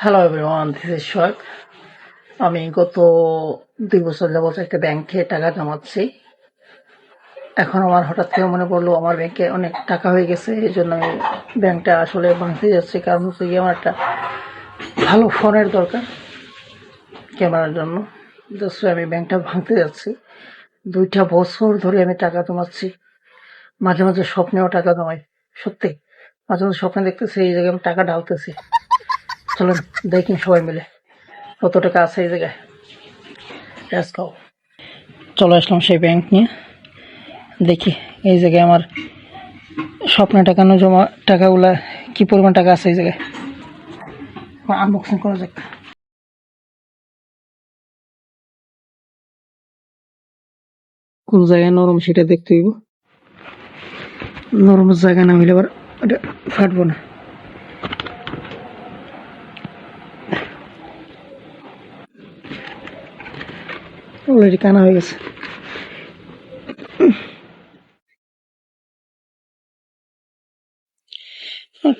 Hello everyone, this is সোহাগ। আমি গত 2 বছর যাবত একটা ব্যাংকে টাকা জমাচ্ছি। এখন আমার হঠাৎ করে মনে পড়লো আমার ব্যাংকে অনেক টাকা হয়ে গেছে, এই জন্য আমি ব্যাংকটা আসলে ভাঙতে যাচ্ছি। কারণ হচ্ছে কি, আমার একটা ভালো ফোনের দরকার ক্যামেরার জন্য। জাস্ট আমি ব্যাংকটা ভাঙতে যাচ্ছি। 2টা বছর ধরে আমি টাকা জমাচ্ছি। মাঝে মাঝে স্বপ্নেও টাকা জমাই, সত্যি। মাঝে মাঝে স্বপ্নে দেখতেছি এই জায়গায় আমি টাকা ঢালতেছি। চলুন দেখি সবাই মিলে কত টাকা আছে এই জায়গায়। Let's go. চলে আসলাম সেই ব্যাংক নিয়ে। দেখি এই জায়গায় আমার স্বপ্নে টাকানো জমা টাকাগুলা কি পরিমাণ টাকা আছে এই জায়গায়। আনবক্সিং করা যাক। কোন জায়গায় নরম সেটা দেখতে হইব। নরম জায়গা না হইলে আবার এটা ফাটবো না। অলরেডি কানা হয়ে গেছে।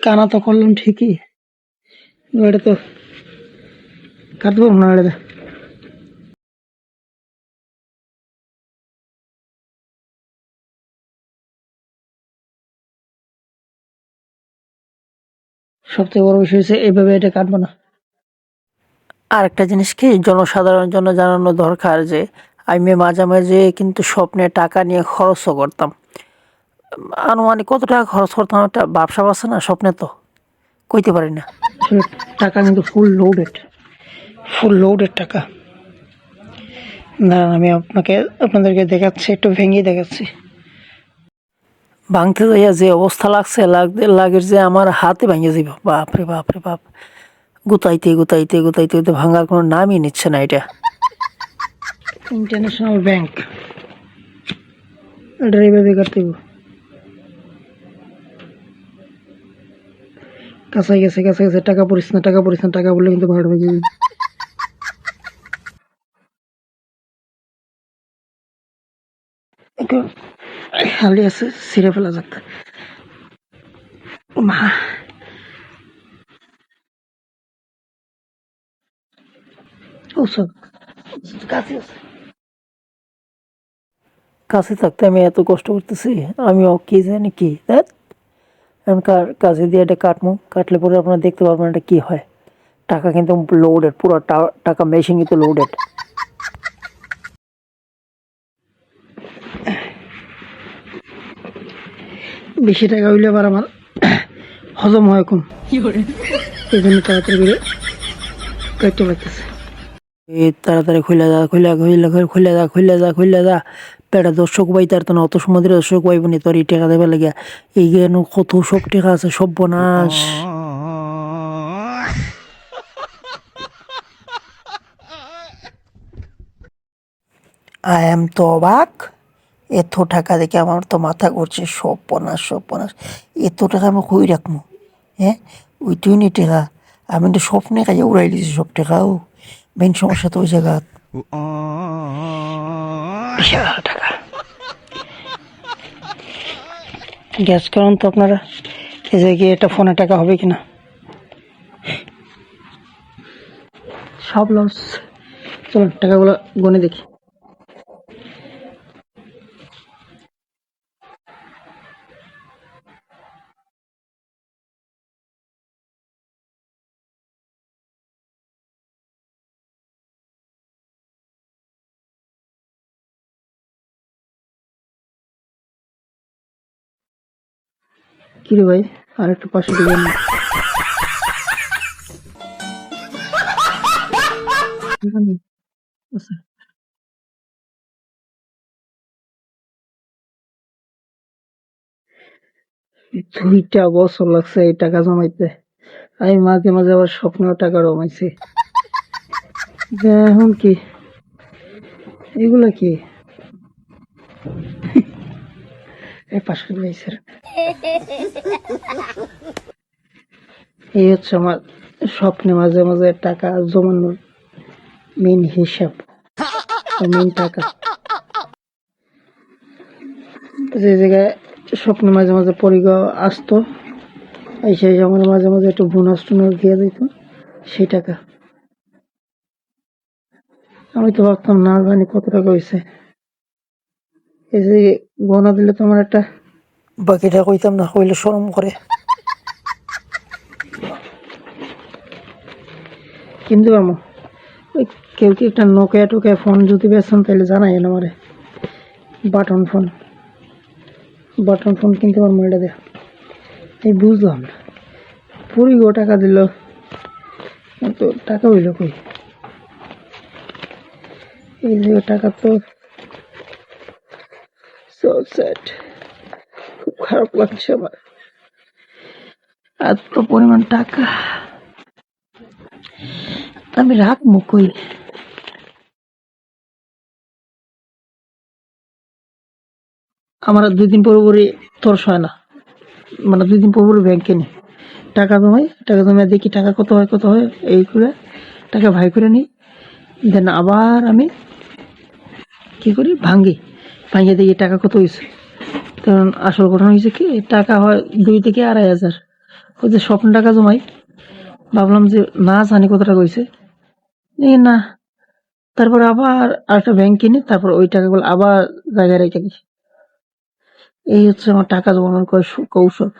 কানা তো করলাম ঠিকই, এটা তো কাটতে পারবো না এটা। সবথেকে বড় বিষয় হচ্ছে এইভাবে এটা কাটবো না। আর একটা জিনিস কি, জনসাধারণের জন্য জানানো দরকার যে আমি মাঝে মাঝে কিন্তু স্বপ্নে টাকা নিয়ে খরচও করতাম। আনুমানিক কত টাকা খরচ করতাম একটা ব্যবসা আছে না, স্বপ্নে তো কইতে পারি না। টাকা কিন্তু ফুল লোডেড টাকা। দাঁড়ান, আমি আপনাদেরকে দেখাচ্ছি, একটু ভেঙে দেখাচ্ছি। ভাঙতে যাইয়া যে অবস্থা লাগছে, লাগের যে আমার হাতে ভেঙে যাব। বাপরে বাপ রে বাপ। গুতাইতে গুতাইতে গুতাইতে ভাঙার কোনো নামই নিচ্ছে না এটা। ইন্টারন্যাশনাল ব্যাংক, এটা এইভাবে কাটতে হবে। কাছাই গেছে কাছে গেছে। টাকা পড়িস না, টাকা পড়িস না, টাকা বললে কিন্তু ভাড়া ভেঙে যাবে। খালি আছে, ছিঁড়ে ফেলা যাক। মা, ও সব কাছে আছে। কাছে থাকতে আমি এত কষ্ট করতেছি, আমিও কি জানি কি আমি কাছে দিয়ে এটা কাটবো। কাটলে পরে আপনারা দেখতে পারবেন এটা কি হয়। টাকা কিন্তু লোডেড, পুরো টাকা মেশিন কিন্তু লোডেড। বেশি টাকা হইলে আবার আমার হজম হয় কম, এই জন্য তাড়াতাড়ি করে কাটতে পারতেছে। এই তাড়াতাড়ি খুলে যা পেটা দর্শক পাই, তার তো অত সময় ধরে দর্শক পাইব নি তোর এই টাকা দেবার লাগে। এই যেন কত সব টাকা আছে, সর্বনাশ। আই এম তো অবাক। এত টাকা দেখে আমার তো মাথা ঘুরছে। সর্বনাশ। এত টাকা আমি কই রাখবো? হ্যাঁ, ওই তুই নি টাকা আমি তো স্বপ্নে কাজে উড়াই দিছি সব টাকাও। মেন সমস্যা তো ওই জায়গা। বিশাল টাকা। গ্যাস করুন তো আপনারা, এই জায়গায় এটা ফোনে টাকা হবে কিনা। সব লস। চলুন টাকাগুলো গুনে দেখি। কিরে ভাই, আর একটু পাশে দিবেন না? আচ্ছা, 2টা বছর লাগছে এই টাকা জমাইতে। আমি মাঝে মাঝে আবার স্বপ্নেও টাকা জমাইছি। এখন কি এগুলা কি? পাশে রয়েছে। এই হচ্ছে আমার স্বপ্নে মাঝে মাঝে টাকা জমানোর মেন হিসাব, মেন টাকা। যে জায়গায় স্বপ্নে মাঝে মাঝে পরিগা আসতো, এই সেই আমার মাঝে মাঝে একটু বোনাস টোনাস দিয়ে দিত। সেই টাকা আমি তো ভাবতাম না জানি কত টাকা হয়েছে। এই যে গনা দিলে তো আমার একটা বাকিটা কইতাম না, কইলে শরম করে। কিন্তু আমার ওই কেউ কি একটা নোকিয়া টোকিয়া ফোন যদি বেছেন তাহলে জানাই আমারে। বাটন ফোন, বাটন ফোন কিনতে পারবো এটা দেখ। এই বুঝলাম না, পুরি গো টাকা দিল, তো টাকা হইল কই? এই যে টাকা তো so sad, খুব খারাপ লাগছে আমার। এত পরিমাণ টাকা আমি রাখবো কই? আমার 2 দিন পরে তোর হয় না, মানে 2 দিন পরে ব্যাংকে নি টাকা জমাই, টাকা জমাই দেখি টাকা কত হয় কত হয়, এই করে টাকা ভাই করে নিই। দেন আবার আমি কি করি, ভাঙ্গি, ভাঙ্গে দেখি টাকা কত হয়েছে। কারণ আসল ঘটনা হয়েছে কি, টাকা হয় 2 থেকে 2.5 হাজার। ওই যে স্বপ্ন টাকা জমাই, ভাবলাম যে না জানি কত টাকা হয়েছে, না। তারপর আবার আরেকটা ব্যাংক কিনে তারপর ওই টাকাগুলো আবার জায়গায় রেখে দিই। এই হচ্ছে আমার টাকা জমানোর কৌশল।